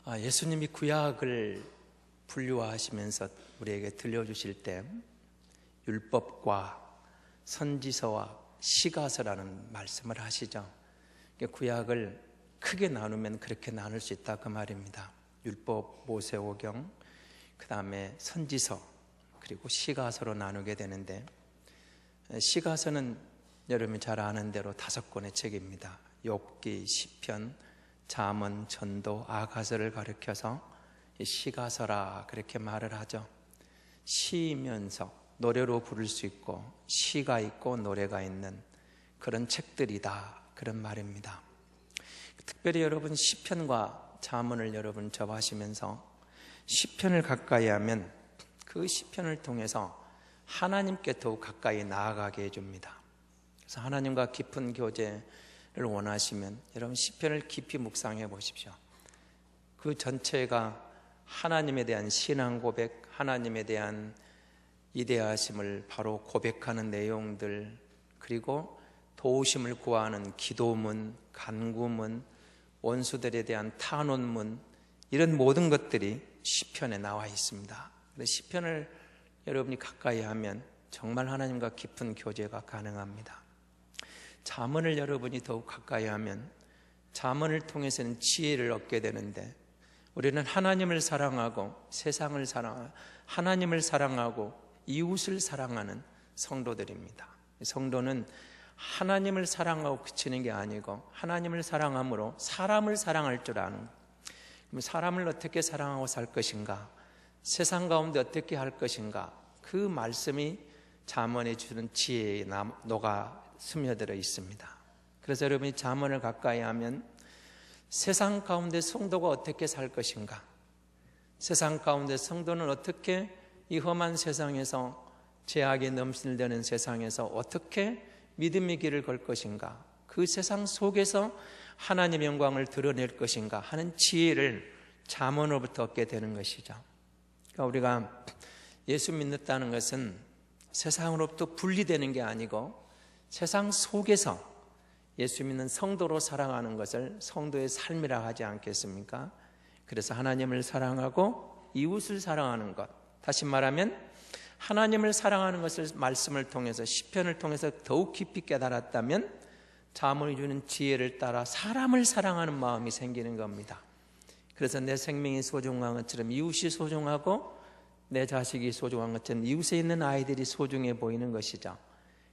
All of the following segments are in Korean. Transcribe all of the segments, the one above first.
예수님이 구약을 분류하시면서 우리에게 들려주실 때 율법과 선지서와 시가서라는 말씀을 하시죠. 구약을 크게 나누면 그렇게 나눌 수 있다 그 말입니다. 율법, 모세오경, 그 다음에 선지서, 그리고 시가서로 나누게 되는데, 시가서는 여러분이 잘 아는 대로 5권의 책입니다. 욥기, 시편, 잠언, 전도, 아가서를 가리켜서 시가서라 그렇게 말을 하죠. 시면서 노래로 부를 수 있고 시가 있고 노래가 있는 그런 책들이다 그런 말입니다. 특별히 여러분 시편과 잠언을 여러분 접하시면서 시편을 가까이 하면 그 시편을 통해서 하나님께 더욱 가까이 나아가게 해줍니다. 그래서 하나님과 깊은 교제를 원하시면 여러분 시편을 깊이 묵상해 보십시오. 그 전체가 하나님에 대한 신앙 고백, 하나님에 대한 이대하심을 바로 고백하는 내용들, 그리고 도우심을 구하는 기도문, 간구문, 원수들에 대한 탄원문, 이런 모든 것들이 시편에 나와 있습니다. 시편을 여러분이 가까이 하면 정말 하나님과 깊은 교제가 가능합니다. 잠언을 여러분이 더욱 가까이 하면 잠언을 통해서는 지혜를 얻게 되는데, 우리는 하나님을 사랑하고 세상을 사랑하고 하나님을 사랑하고 이웃을 사랑하는 성도들입니다. 성도는 하나님을 사랑하고 그치는 게 아니고 하나님을 사랑함으로 사람을 사랑할 줄 아는, 그럼 사람을 어떻게 사랑하고 살 것인가, 세상 가운데 어떻게 할 것인가, 그 말씀이 잠언에 주는 지혜에 녹아 스며들어 있습니다. 그래서 여러분이 잠언을 가까이 하면 세상 가운데 성도가 어떻게 살 것인가, 세상 가운데 성도는 어떻게 이 험한 세상에서, 죄악에 넘실대는 세상에서 어떻게 믿음의 길을 걸 것인가, 그 세상 속에서 하나님의 영광을 드러낼 것인가 하는 지혜를 잠언으로부터 얻게 되는 것이죠. 그러니까 우리가 예수 믿는다는 것은 세상으로부터 분리되는 게 아니고 세상 속에서 예수 믿는 성도로 살아가는 것을 성도의 삶이라 하지 않겠습니까? 그래서 하나님을 사랑하고 이웃을 사랑하는 것, 다시 말하면 하나님을 사랑하는 것을 말씀을 통해서 시편을 통해서 더욱 깊이 깨달았다면 잠언이 주는 지혜를 따라 사람을 사랑하는 마음이 생기는 겁니다. 그래서 내 생명이 소중한 것처럼 이웃이 소중하고 내 자식이 소중한 것처럼 이웃에 있는 아이들이 소중해 보이는 것이죠.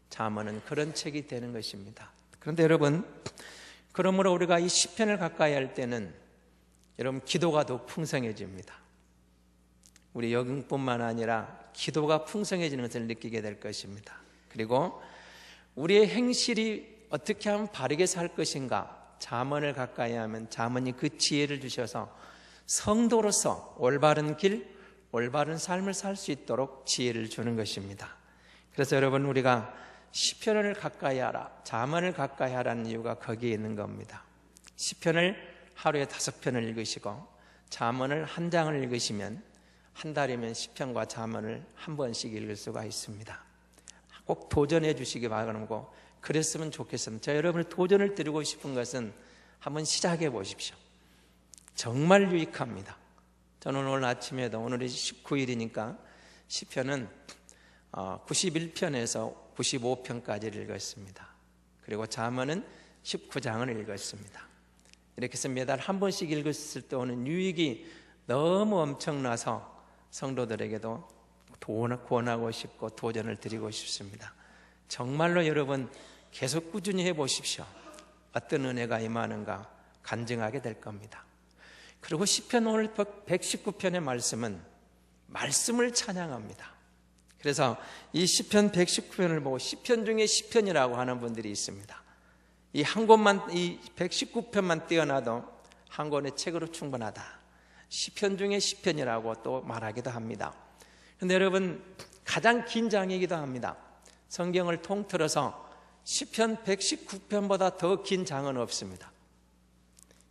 잠언은 그런 책이 되는 것입니다. 그런데 여러분, 그러므로 우리가 이 시편을 가까이 할 때는 여러분 기도가 더 풍성해집니다. 우리 영뿐만 아니라 기도가 풍성해지는 것을 느끼게 될 것입니다. 그리고 우리의 행실이 어떻게 하면 바르게 살 것인가, 잠언을 가까이 하면 잠언이 그 지혜를 주셔서 성도로서 올바른 길, 올바른 삶을 살 수 있도록 지혜를 주는 것입니다. 그래서 여러분, 우리가 시편을 가까이 하라, 잠언을 가까이 하라는 이유가 거기에 있는 겁니다. 시편을 하루에 5편을 읽으시고 잠언을 1장을 읽으시면 한 달이면 시편과 잠언을 한 번씩 읽을 수가 있습니다. 꼭 도전해 주시기 바라고, 그랬으면 좋겠습니다. 자, 여러분을 도전을 드리고 싶은 것은 한번 시작해 보십시오. 정말 유익합니다. 저는 오늘 아침에도, 오늘이 19일이니까 시편은 91편에서 95편까지 읽었습니다. 그리고 잠언은 19장을 읽었습니다. 이렇게 해서 매달 한 번씩 읽었을 때 오는 유익이 너무 엄청나서 성도들에게도 권하고 싶고 도전을 드리고 싶습니다. 정말로 여러분 계속 꾸준히 해보십시오. 어떤 은혜가 임하는가 간증하게 될 겁니다. 그리고 시편 오늘 119편의 말씀은 말씀을 찬양합니다. 그래서 이 시편 119편을 보고 시편 중에 시편이라고 하는 분들이 있습니다. 이 한 권만, 이 119편만 떼어놔도 한 권의 책으로 충분하다, 시편 중에 시편이라고 또 말하기도 합니다. 그런데 여러분, 가장 긴 장이기도 합니다. 성경을 통틀어서 시편 119편보다 더 긴 장은 없습니다.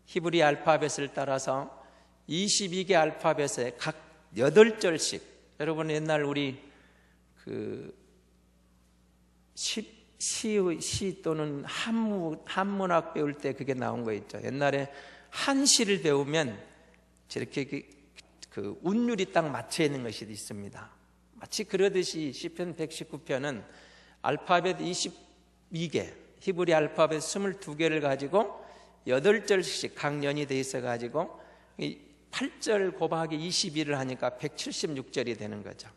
히브리 알파벳을 따라서 22개 알파벳에 각 8절씩, 여러분 옛날 우리 시 또는 한문학 배울 때 그게 나온 거 있죠. 옛날에 한 시를 배우면 저렇게 그 운율이 딱 맞춰 있는 것이 있습니다. 마치 그러듯이 시편 119편은 알파벳 22개, 히브리 알파벳 22개를 가지고 8절씩 각 연이 돼 있어 가지고 8절 곱하기 22를 하니까 176절이 되는 거죠.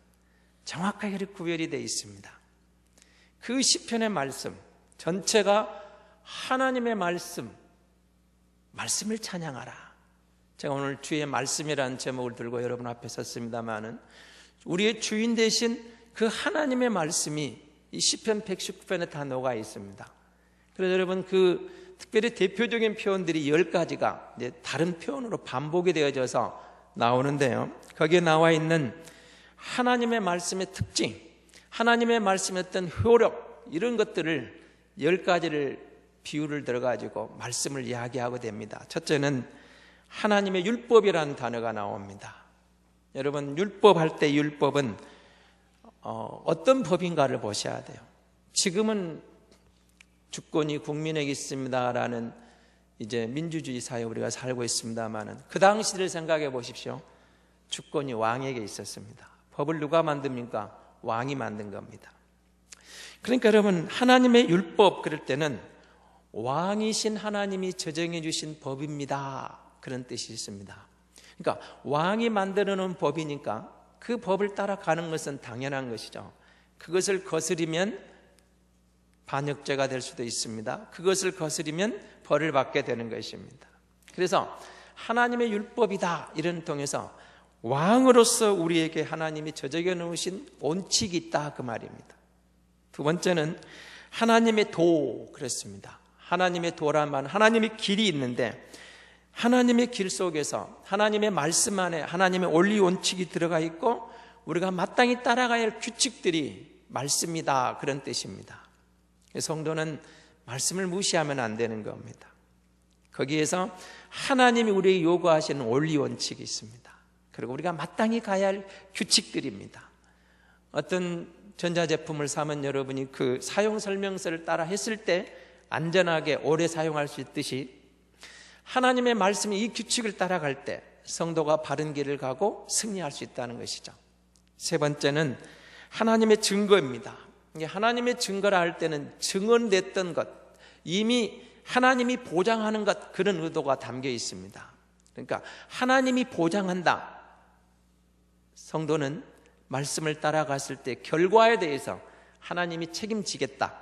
정확하게 이렇게 구별이 되어 있습니다. 그 시편의 말씀 전체가 하나님의 말씀을 찬양하라. 제가 오늘 주의 말씀이라는 제목을 들고 여러분 앞에 섰습니다마는 우리의 주인 되신 그 하나님의 말씀이 이 시편 119편에 다 녹아 있습니다. 그래서 여러분 그 특별히 대표적인 표현들이 10가지가 이제 다른 표현으로 반복이 되어져서 나오는데요. 거기에 나와 있는 하나님의 말씀의 특징, 하나님의 말씀의 어떤 효력, 이런 것들을 10가지를 비유를 들어가지고 말씀을 이야기하고 됩니다. 첫째는 하나님의 율법이라는 단어가 나옵니다. 여러분 율법 할 때 율법은 어떤 법인가를 보셔야 돼요. 지금은 주권이 국민에게 있습니다라는 이제 민주주의 사회에 우리가 살고 있습니다만은 그 당시를 생각해 보십시오. 주권이 왕에게 있었습니다. 법을 누가 만듭니까? 왕이 만든 겁니다. 그러니까 여러분 하나님의 율법 그럴 때는 왕이신 하나님이 제정해 주신 법입니다. 그런 뜻이 있습니다. 그러니까 왕이 만들어 놓은 법이니까 그 법을 따라가는 것은 당연한 것이죠. 그것을 거스리면 반역죄가 될 수도 있습니다. 그것을 거스리면 벌을 받게 되는 것입니다. 그래서 하나님의 율법이다 이런 통해서 왕으로서 우리에게 하나님이 저적해 놓으신 원칙이 있다 그 말입니다. 두 번째는 하나님의 도 그랬습니다. 하나님의 도란 말은 하나님의 길이 있는데 하나님의 길 속에서 하나님의 말씀 안에 하나님의 원리 원칙이 들어가 있고 우리가 마땅히 따라가야 할 규칙들이 말씀이다 그런 뜻입니다. 성도는 말씀을 무시하면 안 되는 겁니다. 거기에서 하나님이 우리에게 요구하시는 원리 원칙이 있습니다. 그리고 우리가 마땅히 가야 할 규칙들입니다. 어떤 전자제품을 사면 여러분이 그 사용 설명서를 따라 했을 때 안전하게 오래 사용할 수 있듯이 하나님의 말씀이 이 규칙을 따라갈 때 성도가 바른 길을 가고 승리할 수 있다는 것이죠. 세 번째는 하나님의 증거입니다. 하나님의 증거라 할 때는 증언됐던 것, 이미 하나님이 보장하는 것 그런 의도가 담겨 있습니다. 그러니까 하나님이 보장한다. 성도는 말씀을 따라갔을 때 결과에 대해서 하나님이 책임지겠다.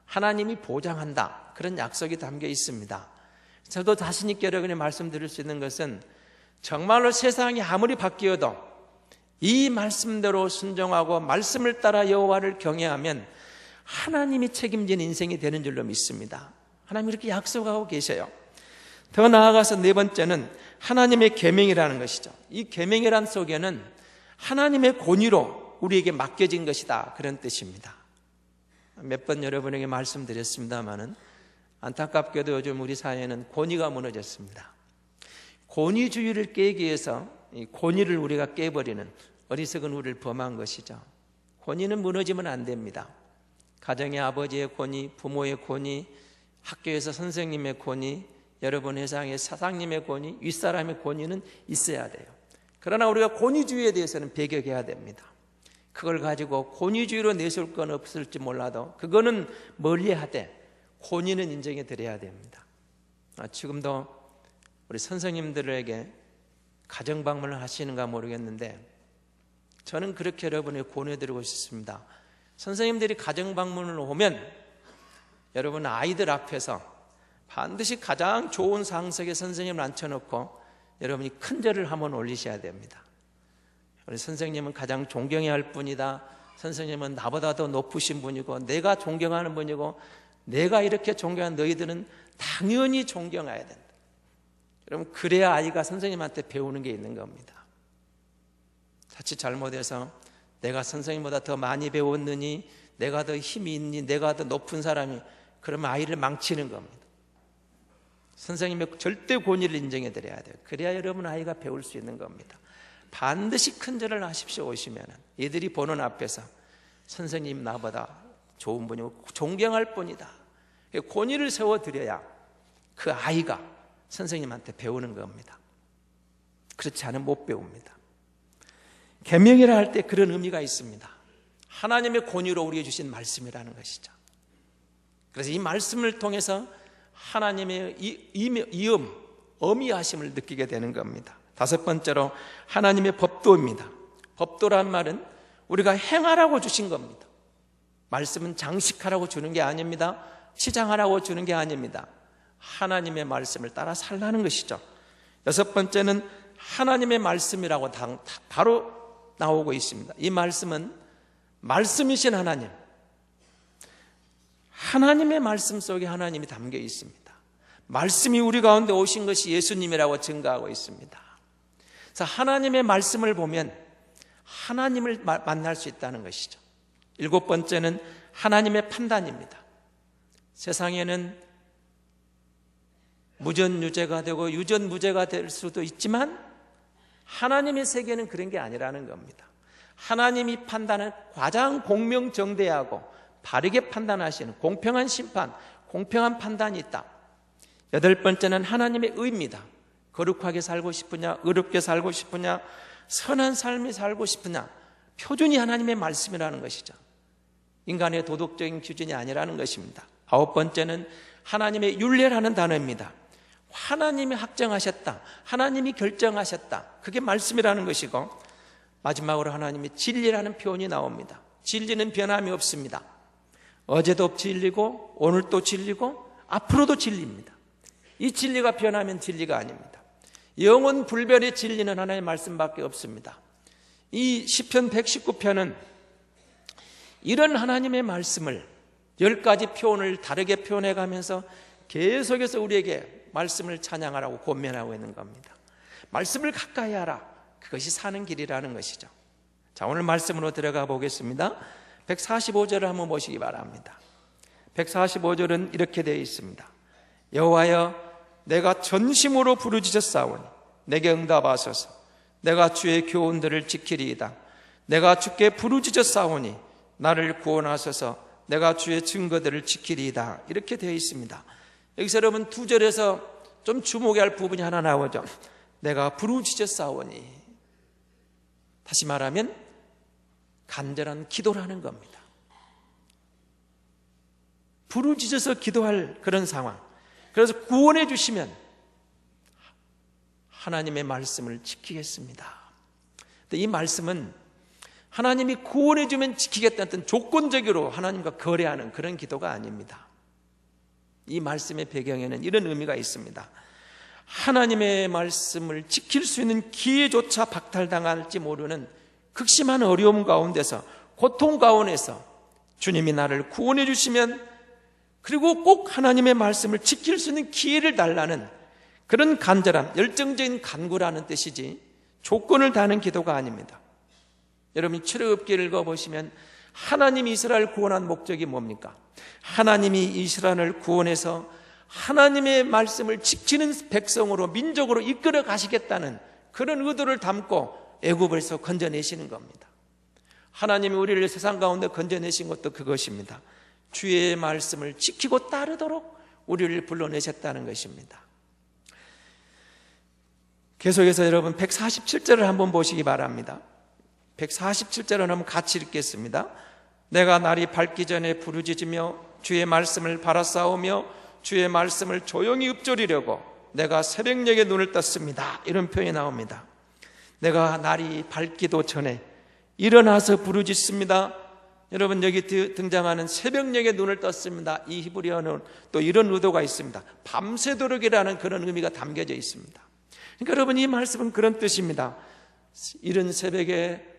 하나님이 보장한다. 그런 약속이 담겨 있습니다. 저도 자신 있게 여러분이 말씀드릴 수 있는 것은 정말로 세상이 아무리 바뀌어도 이 말씀대로 순종하고 말씀을 따라 여호와를 경외하면 하나님이 책임진 인생이 되는 줄로 믿습니다. 하나님이 이렇게 약속하고 계셔요. 더 나아가서 네 번째는 하나님의 계명이라는 것이죠. 이 계명이란 속에는 하나님의 권위로 우리에게 맡겨진 것이다 그런 뜻입니다. 몇 번 여러분에게 말씀드렸습니다마는 안타깝게도 요즘 우리 사회에는 권위가 무너졌습니다. 권위주의를 깨기 위해서 이 권위를 우리가 깨버리는 어리석은 우리를 범한 것이죠. 권위는 무너지면 안 됩니다. 가정의 아버지의 권위, 부모의 권위, 학교에서 선생님의 권위, 여러분 회사의 사장님의 권위, 윗사람의 권위는 있어야 돼요. 그러나 우리가 권위주의에 대해서는 배격해야 됩니다. 그걸 가지고 권위주의로 내세울 건 없을지 몰라도 그거는 멀리하되 권위는 인정해 드려야 됩니다. 지금도 우리 선생님들에게 가정방문을 하시는가 모르겠는데 저는 그렇게 여러분에게 권해드리고 싶습니다. 선생님들이 가정방문을 오면 여러분 아이들 앞에서 반드시 가장 좋은 상석에 선생님을 앉혀놓고 여러분이 큰절을 한번 올리셔야 됩니다. 우리 선생님은 가장 존경해야 할 분이다. 선생님은 나보다 더 높으신 분이고 내가 존경하는 분이고 내가 이렇게 존경하는 너희들은 당연히 존경해야 된다. 여러분 그래야 아이가 선생님한테 배우는 게 있는 겁니다. 자칫 잘못해서 내가 선생님보다 더 많이 배웠느니 내가 더 힘이 있니 내가 더 높은 사람이 그러면 아이를 망치는 겁니다. 선생님의 절대 권위를 인정해 드려야 돼요. 그래야 여러분 아이가 배울 수 있는 겁니다. 반드시 큰절을 하십시오. 오시면 얘들이 보는 앞에서 선생님 나보다 좋은 분이고 존경할 분이다. 권위를 세워드려야 그 아이가 선생님한테 배우는 겁니다. 그렇지 않으면 못 배웁니다. 계명이라 할 때 그런 의미가 있습니다. 하나님의 권위로 우리에게 주신 말씀이라는 것이죠. 그래서 이 말씀을 통해서 하나님의 어미하심을 느끼게 되는 겁니다. 다섯 번째로 하나님의 법도입니다. 법도란 말은 우리가 행하라고 주신 겁니다. 말씀은 장식하라고 주는 게 아닙니다. 치장하라고 주는 게 아닙니다. 하나님의 말씀을 따라 살라는 것이죠. 여섯 번째는 하나님의 말씀이라고 바로 나오고 있습니다. 이 말씀은 말씀이신 하나님의 말씀 속에 하나님이 담겨 있습니다. 말씀이 우리 가운데 오신 것이 예수님이라고 증거하고 있습니다. 그래서 하나님의 말씀을 보면 하나님을 만날 수 있다는 것이죠. 일곱 번째는 하나님의 판단입니다. 세상에는 무전유죄가 되고 유전무죄가 될 수도 있지만 하나님의 세계는 그런 게 아니라는 겁니다. 하나님이 판단은 가장 공명정대하고 바르게 판단하시는 공평한 심판, 공평한 판단이 있다. 여덟 번째는 하나님의 의입니다. 거룩하게 살고 싶으냐, 의롭게 살고 싶으냐, 선한 삶을 살고 싶으냐, 표준이 하나님의 말씀이라는 것이죠. 인간의 도덕적인 기준이 아니라는 것입니다. 아홉 번째는 하나님의 율례라는 단어입니다. 하나님이 확정하셨다, 하나님이 결정하셨다, 그게 말씀이라는 것이고, 마지막으로 하나님의 진리라는 표현이 나옵니다. 진리는 변함이 없습니다. 어제도 진리고 오늘도 진리고 앞으로도 진리입니다. 이 진리가 변하면 진리가 아닙니다. 영원 불변의 진리는 하나님의 말씀밖에 없습니다. 이 시편 119편은 이런 하나님의 말씀을 10가지 표현을 다르게 표현해가면서 계속해서 우리에게 말씀을 찬양하라고 권면하고 있는 겁니다. 말씀을 가까이 하라, 그것이 사는 길이라는 것이죠. 자, 오늘 말씀으로 들어가 보겠습니다. 145절을 한번 보시기 바랍니다. 145절은 이렇게 되어 있습니다. 여호와여, 내가 전심으로 부르짖었사오니 내게 응답하소서. 내가 주의 교훈들을 지키리이다. 내가 주께 부르짖었사오니 나를 구원하소서. 내가 주의 증거들을 지키리이다. 이렇게 되어 있습니다. 여기서 여러분 두 절에서 좀 주목해야 할 부분이 하나 나오죠. 내가 부르짖었사오니, 다시 말하면 간절한 기도라는 겁니다. 부르짖어서 기도할 그런 상황. 그래서 구원해 주시면 하나님의 말씀을 지키겠습니다. 근데 이 말씀은 하나님이 구원해 주면 지키겠다는 조건적으로 하나님과 거래하는 그런 기도가 아닙니다. 이 말씀의 배경에는 이런 의미가 있습니다. 하나님의 말씀을 지킬 수 있는 기회조차 박탈당할지 모르는 극심한 어려움 가운데서, 고통 가운데서 주님이 나를 구원해 주시면, 그리고 꼭 하나님의 말씀을 지킬 수 있는 기회를 달라는 그런 간절함, 열정적인 간구라는 뜻이지 조건을 다는 기도가 아닙니다. 여러분이 출애굽기를 읽어보시면 하나님이 이스라엘을 구원한 목적이 뭡니까? 하나님이 이스라엘을 구원해서 하나님의 말씀을 지키는 백성으로, 민족으로 이끌어 가시겠다는 그런 의도를 담고 애굽에서 건져내시는 겁니다. 하나님이 우리를 세상 가운데 건져내신 것도 그것입니다. 주의 말씀을 지키고 따르도록 우리를 불러내셨다는 것입니다. 계속해서 여러분 147절을 한번 보시기 바랍니다. 147절을 한번 같이 읽겠습니다. 내가 날이 밝기 전에 부르짖으며 주의 말씀을 바라싸우며 주의 말씀을 조용히 읊조리려고 내가 새벽녘에 눈을 떴습니다. 이런 표현이 나옵니다. 내가 날이 밝기도 전에 일어나서 부르짖습니다. 여러분, 여기 등장하는 새벽녘에 눈을 떴습니다. 이 히브리어는 또 이런 의도가 있습니다. 밤새도록이라는 그런 의미가 담겨져 있습니다. 그러니까 여러분, 이 말씀은 그런 뜻입니다. 이른 새벽에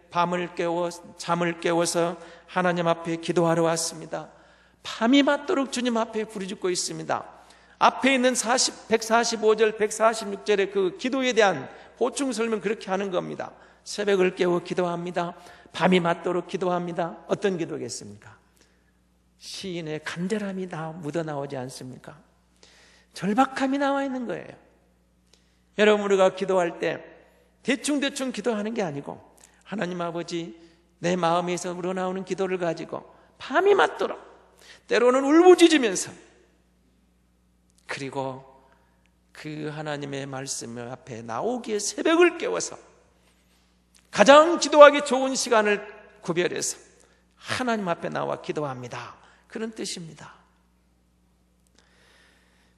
잠을 깨워서 하나님 앞에 기도하러 왔습니다. 밤이 맞도록 주님 앞에 부르짖고 있습니다. 앞에 있는 145절, 146절의 그 기도에 대한 보충 설명 그렇게 하는 겁니다. 새벽을 깨워 기도합니다. 밤이 맞도록 기도합니다. 어떤 기도겠습니까? 시인의 간절함이 묻어나오지 않습니까? 절박함이 나와 있는 거예요. 여러분, 우리가 기도할 때 대충 기도하는 게 아니고 하나님 아버지, 내 마음에서 우러나오는 기도를 가지고 밤이 맞도록, 때로는 울부짖으면서, 그리고 그 하나님의 말씀 앞에 나오기에 새벽을 깨워서 가장 기도하기 좋은 시간을 구별해서 하나님 앞에 나와 기도합니다. 그런 뜻입니다.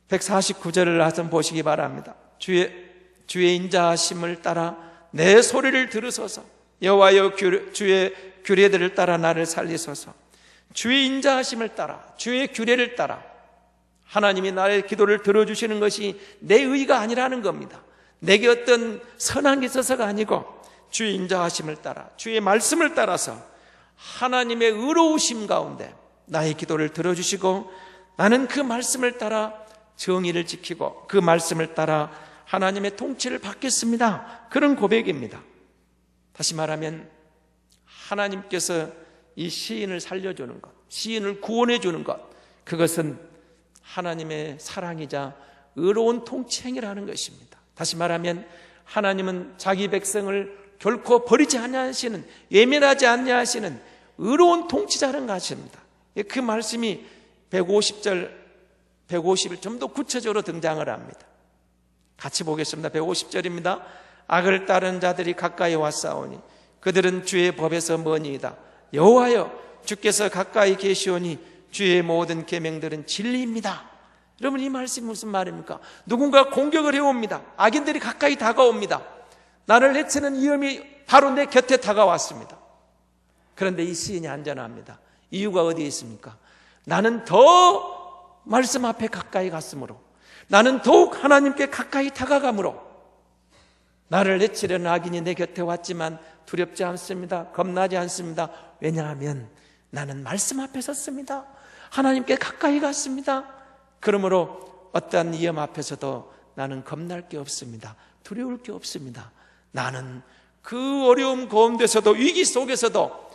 149절을 한번 보시기 바랍니다. 주의 인자하심을 따라 내 소리를 들으소서. 여호와여 주의 규례들을 따라 나를 살리소서. 주의 인자하심을 따라, 주의 규례를 따라 하나님이 나의 기도를 들어주시는 것이 내 의가 아니라는 겁니다. 내게 어떤 선한 게 있어서가 아니고 주의 인자하심을 따라, 주의 말씀을 따라서 하나님의 의로우심 가운데 나의 기도를 들어주시고 나는 그 말씀을 따라 정의를 지키고 그 말씀을 따라 하나님의 통치를 받겠습니다. 그런 고백입니다. 다시 말하면 하나님께서 이 시인을 살려주는 것, 시인을 구원해 주는 것, 그것은 하나님의 사랑이자 의로운 통치행위라는 것입니다. 다시 말하면 하나님은 자기 백성을 결코 버리지 아니하시는, 예민하지 아니하시는 의로운 통치자라는 것입니다. 그 말씀이 150절, 150일 좀 더 구체적으로 등장을 합니다. 같이 보겠습니다. 150절입니다. 악을 따르는 자들이 가까이 왔사오니 그들은 주의 법에서 머니이다. 여호와여 주께서 가까이 계시오니 주의 모든 계명들은 진리입니다. 여러분, 이 말씀이 무슨 말입니까? 누군가 공격을 해옵니다. 악인들이 가까이 다가옵니다. 나를 해치는 위험이 바로 내 곁에 다가왔습니다. 그런데 이 시인이 안전합니다. 이유가 어디에 있습니까? 나는 더 말씀 앞에 가까이 갔으므로, 나는 더욱 하나님께 가까이 다가가므로 나를 해치려는 악인이 내 곁에 왔지만 두렵지 않습니다. 겁나지 않습니다. 왜냐하면 나는 말씀 앞에 섰습니다. 하나님께 가까이 갔습니다. 그러므로 어떠한 위험 앞에서도 나는 겁날 게 없습니다. 두려울 게 없습니다. 나는 그 어려움 가운데서도, 위기 속에서도,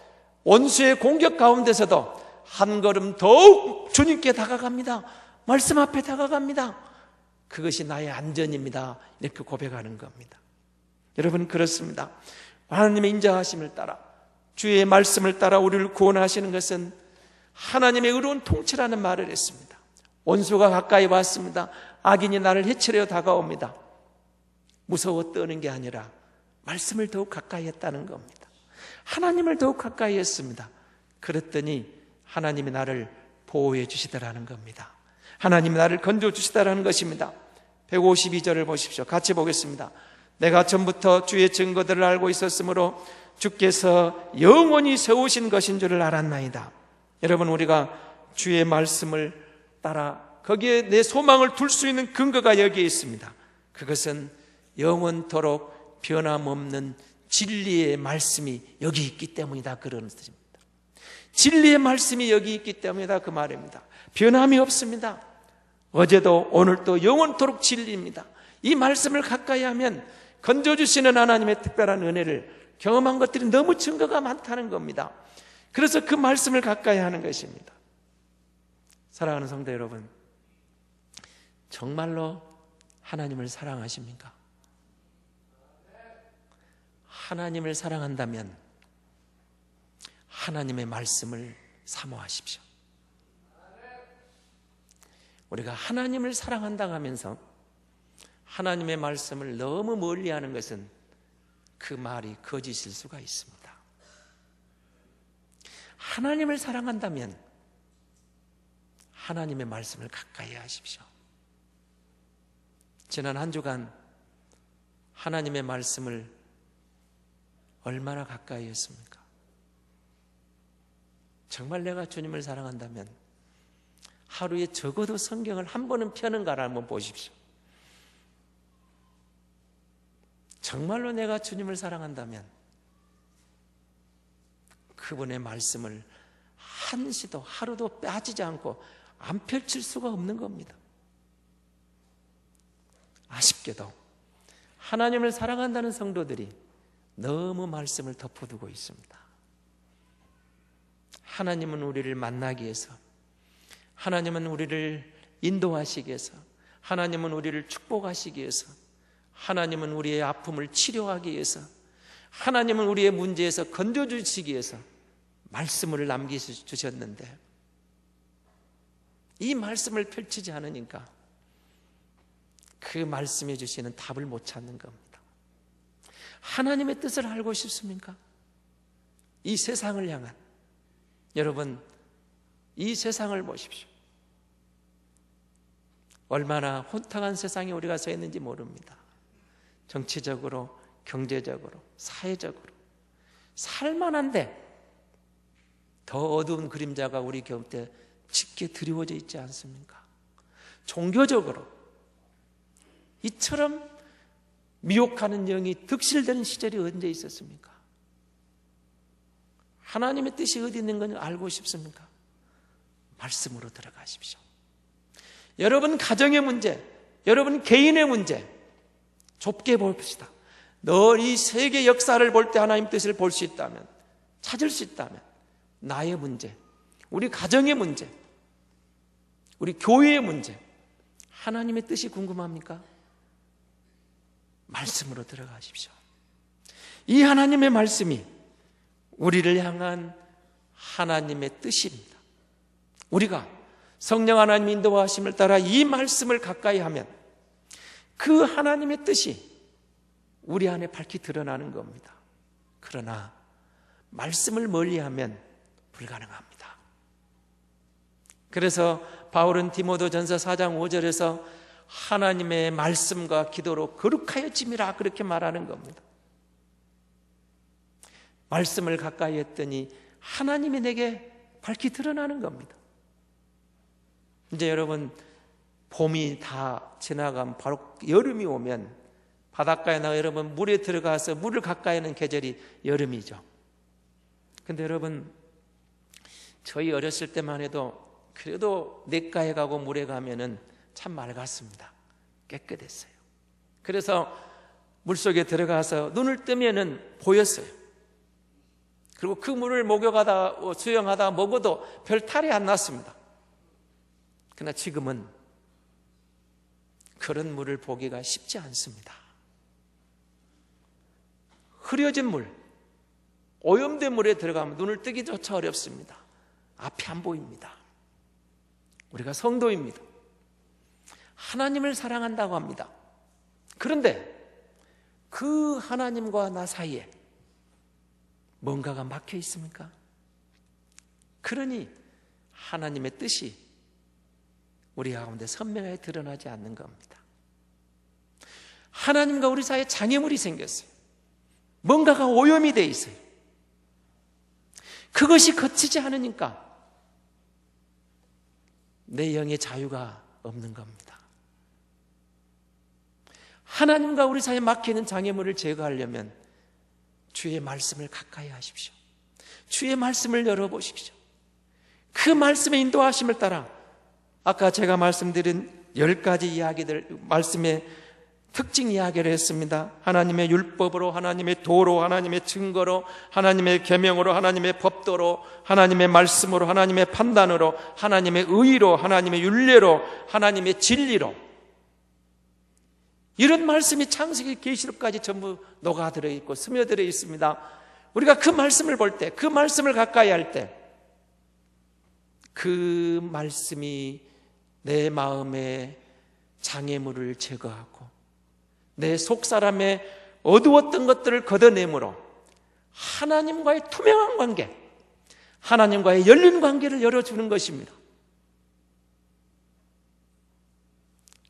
원수의 공격 가운데서도 한 걸음 더욱 주님께 다가갑니다. 말씀 앞에 다가갑니다. 그것이 나의 안전입니다. 이렇게 고백하는 겁니다. 여러분, 그렇습니다. 하나님의 인자하심을 따라, 주의 말씀을 따라 우리를 구원하시는 것은 하나님의 의로운 통치라는 말을 했습니다. 원수가 가까이 왔습니다. 악인이 나를 해치려 다가옵니다. 무서워 떠는 게 아니라 말씀을 더욱 가까이 했다는 겁니다. 하나님을 더욱 가까이 했습니다. 그랬더니 하나님이 나를 보호해 주시더라는 겁니다. 하나님이 나를 건져주시더라는 것입니다. 152절을 보십시오. 같이 보겠습니다. 내가 전부터 주의 증거들을 알고 있었으므로 주께서 영원히 세우신 것인 줄을 알았나이다. 여러분, 우리가 주의 말씀을 따라 거기에 내 소망을 둘 수 있는 근거가 여기에 있습니다. 그것은 영원토록 변함없는 진리의 말씀이 여기 있기 때문이다. 그런 뜻입니다. 진리의 말씀이 여기 있기 때문이다. 그 말입니다. 변함이 없습니다. 어제도 오늘도 영원토록 진리입니다. 이 말씀을 가까이 하면 건져주시는 하나님의 특별한 은혜를 경험한 것들이 너무 증거가 많다는 겁니다. 그래서 그 말씀을 가까이 하는 것입니다. 사랑하는 성도 여러분, 정말로 하나님을 사랑하십니까? 하나님을 사랑한다면 하나님의 말씀을 사모하십시오. 우리가 하나님을 사랑한다고 하면서 하나님의 말씀을 너무 멀리하는 것은 그 말이 거짓일 수가 있습니다. 하나님을 사랑한다면 하나님의 말씀을 가까이 하십시오. 지난 한 주간 하나님의 말씀을 얼마나 가까이 했습니까? 정말 내가 주님을 사랑한다면 하루에 적어도 성경을 한 번은 펴는가를 한번 보십시오. 정말로 내가 주님을 사랑한다면 그분의 말씀을 한시도 하루도 빠지지 않고 안 펼칠 수가 없는 겁니다. 아쉽게도 하나님을 사랑한다는 성도들이 너무 말씀을 덮어두고 있습니다. 하나님은 우리를 만나기 위해서, 하나님은 우리를 인도하시기 위해서, 하나님은 우리를 축복하시기 위해서, 하나님은 우리의 아픔을 치료하기 위해서, 하나님은 우리의 문제에서 건져주시기 위해서 말씀을 남겨주셨는데 이 말씀을 펼치지 않으니까 그 말씀해 주시는 답을 못 찾는 겁니다. 하나님의 뜻을 알고 싶습니까? 이 세상을 향한, 여러분, 이 세상을 보십시오. 얼마나 혼탁한 세상에 우리가 서 있는지 모릅니다. 정치적으로, 경제적으로, 사회적으로 살만한데 더 어두운 그림자가 우리 곁에 짙게 드리워져 있지 않습니까? 종교적으로 이처럼 미혹하는 영이 득실되는 시절이 언제 있었습니까? 하나님의 뜻이 어디 있는 건 알고 싶습니까? 말씀으로 들어가십시오. 여러분 가정의 문제, 여러분 개인의 문제 좁게 봅시다. 늘 이 세계 역사를 볼 때 하나님 뜻을 볼 수 있다면, 찾을 수 있다면 나의 문제, 우리 가정의 문제, 우리 교회의 문제, 하나님의 뜻이 궁금합니까? 말씀으로 들어가십시오. 이 하나님의 말씀이 우리를 향한 하나님의 뜻입니다. 우리가 성령 하나님 인도하심을 따라 이 말씀을 가까이 하면 그 하나님의 뜻이 우리 안에 밝히 드러나는 겁니다. 그러나 말씀을 멀리하면 불가능합니다. 그래서 바울은 디모데전서 4장 5절에서 하나님의 말씀과 기도로 거룩하여짐이라 그렇게 말하는 겁니다. 말씀을 가까이 했더니 하나님이 내게 밝히 드러나는 겁니다. 이제 여러분, 봄이 다 지나가면 바로 여름이 오면 바닷가에 나가 여러분 물에 들어가서 물을 가까이 하는 계절이 여름이죠. 근데 여러분, 저희 어렸을 때만 해도 그래도 냇가에 가고 물에 가면은 참 맑았습니다. 깨끗했어요. 그래서 물속에 들어가서 눈을 뜨면은 보였어요. 그리고 그 물을 목욕하다 수영하다 먹어도 별 탈이 안 났습니다. 그러나 지금은 그런 물을 보기가 쉽지 않습니다. 흐려진 물, 오염된 물에 들어가면 눈을 뜨기조차 어렵습니다. 앞이 안 보입니다. 우리가 성도입니다. 하나님을 사랑한다고 합니다. 그런데 그 하나님과 나 사이에 뭔가가 막혀 있습니까? 그러니 하나님의 뜻이 우리 가운데 선명하게 드러나지 않는 겁니다. 하나님과 우리 사이에 장애물이 생겼어요. 뭔가가 오염이 돼 있어요. 그것이 거치지 않으니까 내 영의 자유가 없는 겁니다. 하나님과 우리 사이에 막히는 장애물을 제거하려면 주의 말씀을 가까이 하십시오. 주의 말씀을 열어보십시오. 그 말씀의 인도하심을 따라 아까 제가 말씀드린 10가지 이야기들, 말씀의 특징 이야기를 했습니다. 하나님의 율법으로, 하나님의 도로, 하나님의 증거로, 하나님의 계명으로, 하나님의 법도로, 하나님의 말씀으로, 하나님의 판단으로, 하나님의 의로, 하나님의 율례로, 하나님의 진리로, 이런 말씀이 창세기 계시록까지 전부 녹아들어 있고 스며들어 있습니다. 우리가 그 말씀을 볼 때, 그 말씀을 가까이 할 때 그 말씀이 내 마음의 장애물을 제거하고 내 속사람의 어두웠던 것들을 걷어내므로 하나님과의 투명한 관계, 하나님과의 열린 관계를 열어주는 것입니다.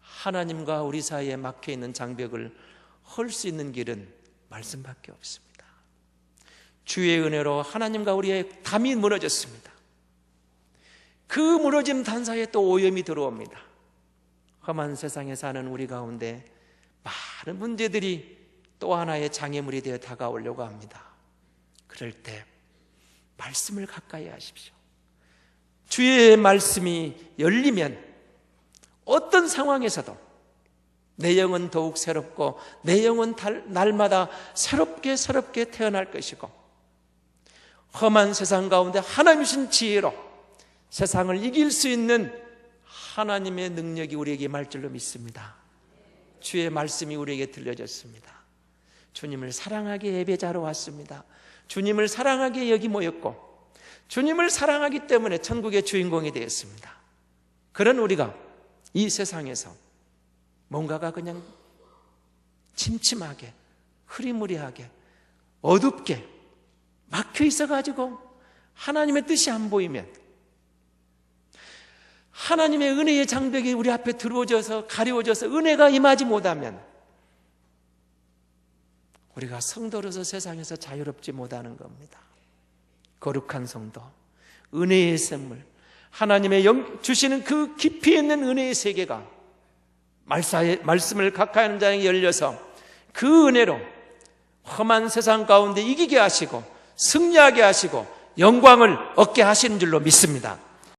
하나님과 우리 사이에 막혀있는 장벽을 헐 수 있는 길은 말씀밖에 없습니다. 주의 은혜로 하나님과 우리의 담이 무너졌습니다. 그 무너짐 단사에 또 오염이 들어옵니다. 험한 세상에 사는 우리 가운데 많은 문제들이 또 하나의 장애물이 되어 다가오려고 합니다. 그럴 때 말씀을 가까이 하십시오. 주의 말씀이 열리면 어떤 상황에서도 내 영은 더욱 새롭고 내 영은 날마다 새롭게 태어날 것이고 험한 세상 가운데 하나님 주신 지혜로 세상을 이길 수 있는 하나님의 능력이 우리에게 임할 줄로 믿습니다. 주의 말씀이 우리에게 들려졌습니다. 주님을 사랑하게 예배자로 왔습니다. 주님을 사랑하게 여기 모였고 주님을 사랑하기 때문에 천국의 주인공이 되었습니다. 그런 우리가 이 세상에서 뭔가가 그냥 침침하게, 흐리무리하게, 어둡게 막혀 있어가지고 하나님의 뜻이 안 보이면, 하나님의 은혜의 장벽이 우리 앞에 들어오져서 가려워져서 은혜가 임하지 못하면 우리가 성도로서 세상에서 자유롭지 못하는 겁니다. 거룩한 성도, 은혜의 샘물, 하나님의 주시는 그 깊이 있는 은혜의 세계가 말씀을 각하하는 자에게 열려서 그 은혜로 험한 세상 가운데 이기게 하시고 승리하게 하시고 영광을 얻게 하시는 줄로 믿습니다.